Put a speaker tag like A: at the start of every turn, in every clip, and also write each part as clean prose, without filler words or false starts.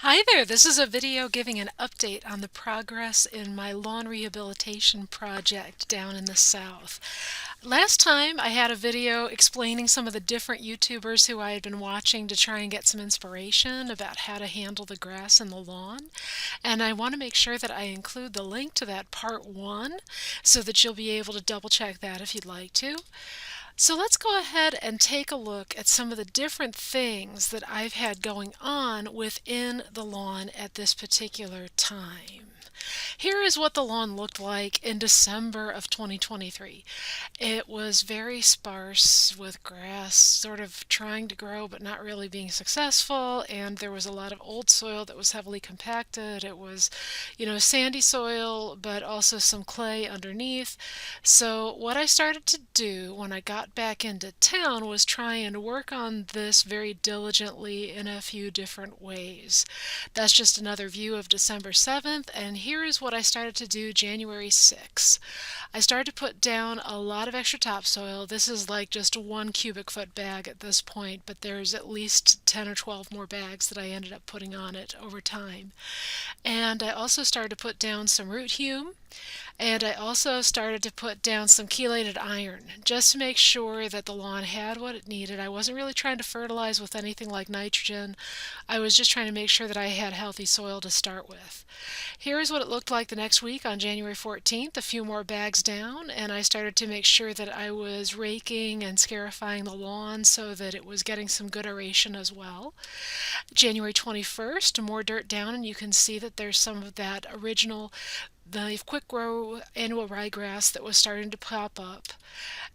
A: Hi there, this is a video giving an update on the progress in my lawn rehabilitation project down in the south. Last time I had a video explaining some of the different YouTubers who I had been watching to try and get some inspiration about how to handle the grass in the lawn. And I want to make sure that I include the link to that part one so that you'll be able to double check that if you'd like to. So let's go ahead and take a look at some of the different things that I've had going on within the lawn at this particular time. Here is what the lawn looked like in December of 2023. It was very sparse with grass sort of trying to grow but not really being successful, and there was a lot of old soil that was heavily compacted. It was, sandy soil but also some clay underneath. So what I started to do when I got back into town was try and work on this very diligently in a few different ways. That's just another view of December 7th, and here is what I started to do January 6th. I started to put down a lot of extra topsoil. This is like just a 1 cubic foot bag at this point, but there's at least 10 or 12 more bags that I ended up putting on it over time. And I also started to put down some root hume, and I also started to put down some chelated iron just to make sure that the lawn had what it needed. I wasn't really trying to fertilize with anything like nitrogen. I was just trying to make sure that I had healthy soil to start with. Here's what it looked like the next week on January 14th, a few more bags down, and I started to make sure that I was raking and scarifying the lawn so that it was getting some good aeration as well. January 21st, more dirt down, and you can see that there's some of that original the quick grow annual ryegrass that was starting to pop up.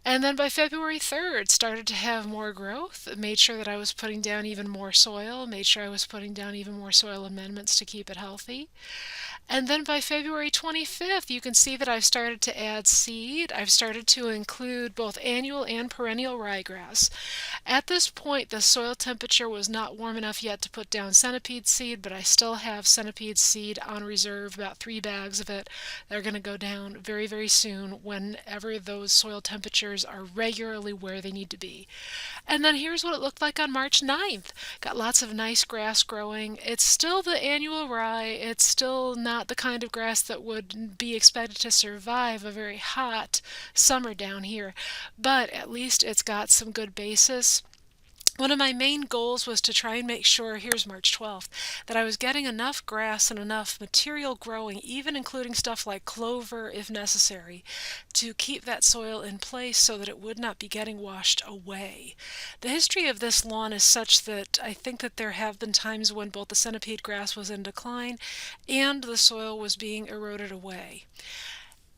A: And then by February 3rd, started to have more growth, made sure that I was putting down even more soil, made sure I was putting down even more soil amendments to keep it healthy. And then by February 25th, you can see that I've started to add seed. I've started to include both annual and perennial ryegrass. At this point, the soil temperature was not warm enough yet to put down centipede seed, but I still have centipede seed on reserve, about 3 bags of it. They're going to go down very, very soon whenever those soil temperatures are regularly where they need to be. And then here's what it looked like on March 9th. Got lots of nice grass growing. It's still the annual rye. It's still not the kind of grass that would be expected to survive a very hot summer down here, but at least it's got some good basis. One of my main goals was to try and make sure, here's March 12th, that I was getting enough grass and enough material growing, even including stuff like clover if necessary, to keep that soil in place so that it would not be getting washed away. The history of this lawn is such that I think that there have been times when both the centipede grass was in decline and the soil was being eroded away.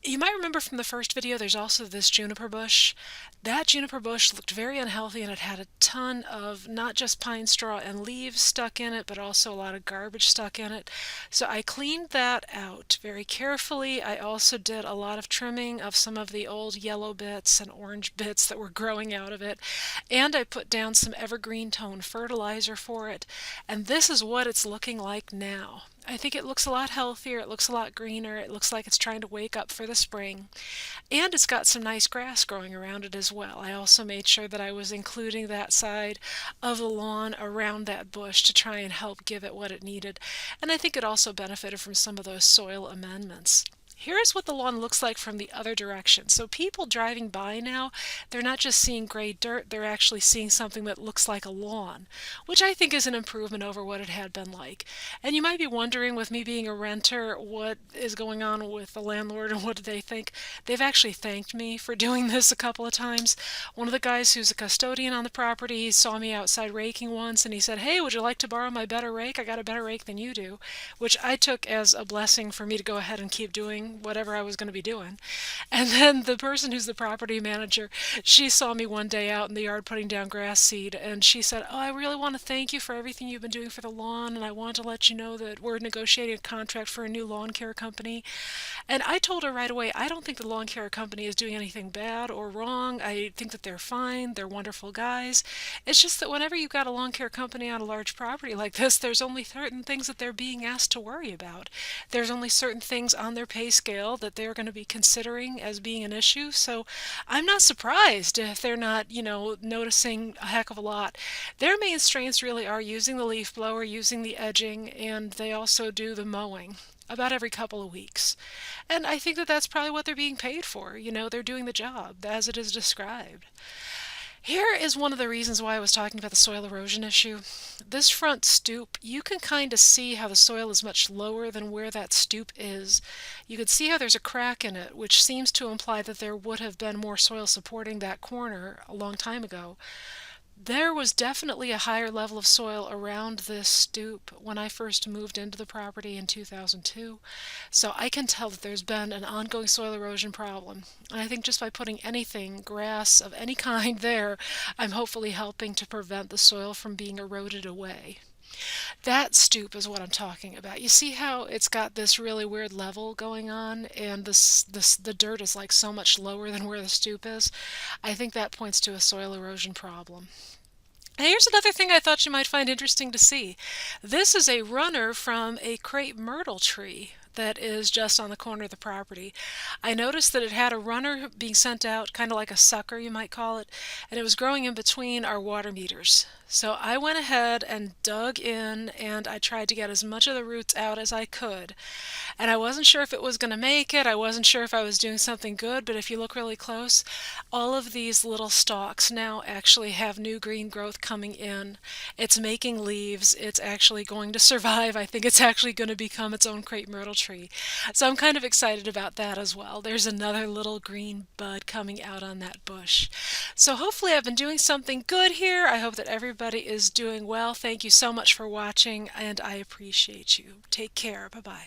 A: You might remember from the first video, there's also this juniper bush. That juniper bush looked very unhealthy, and it had a ton of not just pine straw and leaves stuck in it, but also a lot of garbage stuck in it. So I cleaned that out very carefully. I also did a lot of trimming of some of the old yellow bits and orange bits that were growing out of it. And I put down some evergreen tone fertilizer for it. And this is what it's looking like now. I think it looks a lot healthier, it looks a lot greener, it looks like it's trying to wake up for the spring. And it's got some nice grass growing around it as well. I also made sure that I was including that side of the lawn around that bush to try and help give it what it needed. And I think it also benefited from some of those soil amendments. Here's what the lawn looks like from the other direction. So people driving by now, they're not just seeing gray dirt, they're actually seeing something that looks like a lawn, which I think is an improvement over what it had been like. And you might be wondering, with me being a renter, what is going on with the landlord and what do they think? They've actually thanked me for doing this a couple of times. One of the guys who's a custodian on the property saw me outside raking once and he said, "Hey, would you like to borrow my better rake? I got a better rake than you do," which I took as a blessing for me to go ahead and keep doing whatever I was going to be doing. And then the person who's the property manager, she saw me one day out in the yard putting down grass seed, and she said, "Oh, I really want to thank you for everything you've been doing for the lawn, and I want to let you know that we're negotiating a contract for a new lawn care company." And I told her right away, I don't think the lawn care company is doing anything bad or wrong. I think that they're fine. They're wonderful guys. It's just that whenever you've got a lawn care company on a large property like this, there's only certain things that they're being asked to worry about. There's only certain things on their pay scale that they're going to be considering as being an issue. So I'm not surprised if they're not, noticing a heck of a lot. Their main strengths really are using the leaf blower, using the edging, and they also do the mowing about every couple of weeks. And I think that that's probably what they're being paid for. They're doing the job as it is described. Here is one of the reasons why I was talking about the soil erosion issue. This front stoop, you can kind of see how the soil is much lower than where that stoop is. You can see how there's a crack in it, which seems to imply that there would have been more soil supporting that corner a long time ago. There was definitely a higher level of soil around this stoop when I first moved into the property in 2002, so I can tell that there's been an ongoing soil erosion problem. And I think just by putting anything, grass of any kind there, I'm hopefully helping to prevent the soil from being eroded away. That stoop is what I'm talking about. You see how it's got this really weird level going on, and the dirt is like so much lower than where the stoop is? I think that points to a soil erosion problem. And here's another thing I thought you might find interesting to see. This is a runner from a crepe myrtle tree that is just on the corner of the property. I noticed that it had a runner being sent out, kind of like a sucker you might call it, and it was growing in between our water meters. So I went ahead and dug in and I tried to get as much of the roots out as I could. And I wasn't sure if it was going to make it. I wasn't sure if I was doing something good, but if you look really close, all of these little stalks now actually have new green growth coming in. It's making leaves. It's actually going to survive. I think it's actually going to become its own crepe myrtle tree. So I'm kind of excited about that as well. There's another little green bud coming out on that bush. So hopefully I've been doing something good here. I hope that everybody is doing well. Thank you so much for watching, and I appreciate you. Take care. Bye-bye.